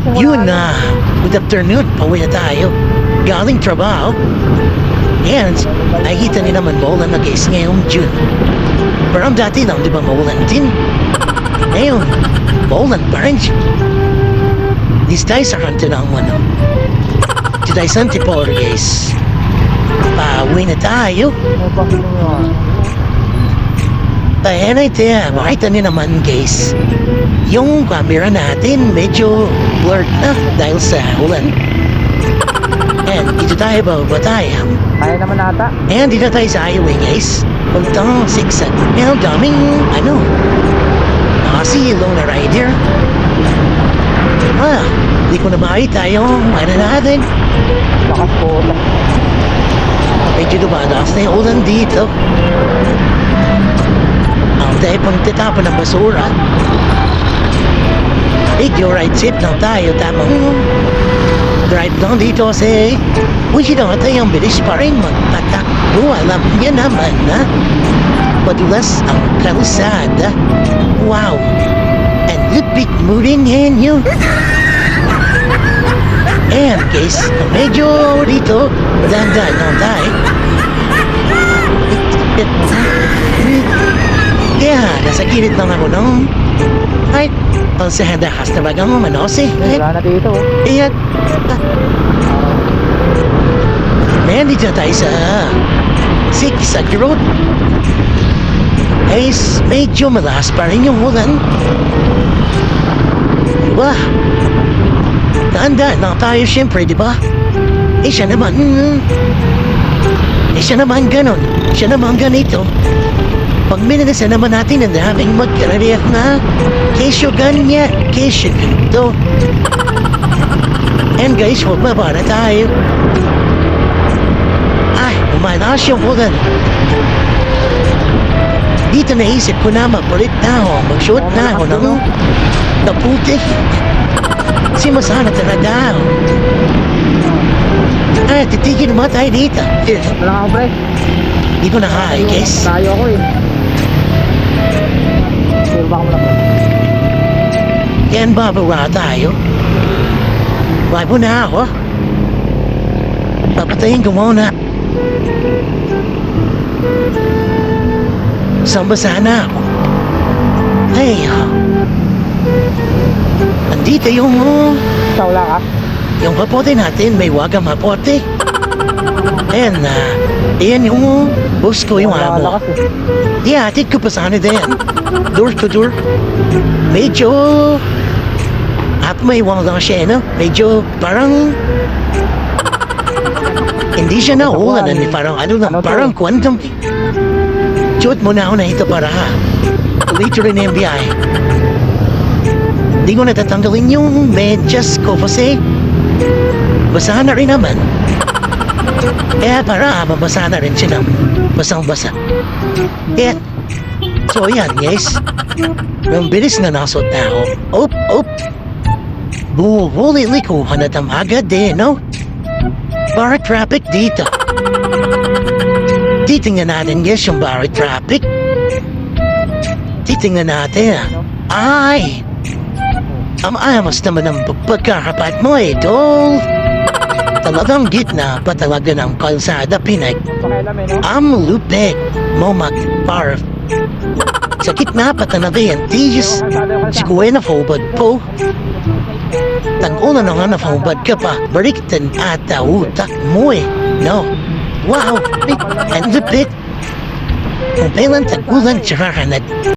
Yun na, good afternoon, pauwi na tayo. Galing trabaho. And, nakikita ni naman maulan na guys ngayong June. Parang dati lang, di ba maulan din? Ngayon, maulan pa rin siya. This tayo sa kanta ng ano. Ito tayo sa Antipolo guys. Pauwi na tayo. Kaya na ito, makita niyo naman guys. Yung camera natin medyo blurred na dahil sa ulan. And dito tayo bababa tayo. Kaya naman ata. And dito tayo sa highway guys. Puntang zigzag. And daming ano. Nakasilo na rider. Di ko na makita yung ano natin. Lakas po. Medyo dumadaas na yung ulan dito. Ang tayo pang titapon ng basura. Medyo right tip lang tayo. Tamang drive lang dito kasi hindi na tayong bilis pa rin magpatakbo. Alam niya naman na madulas ang kalusada. Wow! And lupit mo rin yan yun. And guys, medyo dito dandan lang tayo. Yeah, nasa gilid lang ako nung ay, pansahandakas na bagang manosi. Wala na dito. Iyan. Man, dito tayo sa Zigzag Road. Ay, medyo malakas pa rin yung ulan. Diba? Tandaan lang tayo siyempre, diba? Siya naman ganon. Siya naman ganito. Pag minanasan naman natin ang daming magkarariyak na kesyo ganyan, kesyo ganito. And guys, magbaba na tayo. Ay, umanas yung ulan. Dito naisip ko na magpalit na ako, mag-shoot na ako ng kaputi. Si masana talaga ako. Ay, titigil naman tayo dito. Wala nga pre. Di ko na kaya, guys. Tayo ako eh. Silba ko lang. Yan bababa tayo. Bago na ako. Papatayin ko muna. Samba sana ako. Ay, andito yung Wala ka? yung kapote natin, may wagang kapote. And, ayan yung bus ko, yung amo. Lakas eh. Di atid ko pa sana din. Door to door. Medyo at may wang lang siya, no? Medyo parang hindi siya naulan. Parang ano lang, parang quantum. Shoot mo na ako na ito para later in MBI. Hindi ko natatanggalin yung medyas ko kasi basahan na rin naman. Kaya para mabasa na rin siya ng basang-basa. Kaya, so yan guys. Ang bilis na nasot na ako. Op. Bubulit ko hanatam agad din, no? Bar traffic dito. Titingnan natin guys yung bar traffic. Titingnan natin. Ay! Ang ayos naman ang pagkakapat mo, idol. Talagang gitna pa talaga ng kalsada pinag. Ang lupit mo mag-park. Sa gitna pa talaga yan, tiyos. Si Kuya na fobad po. Tag-una na nga na fobad ka pa. Baliktad ata utak mo eh. No. Wow, ang lupit. Kung kailan tag-ulan tsaka ka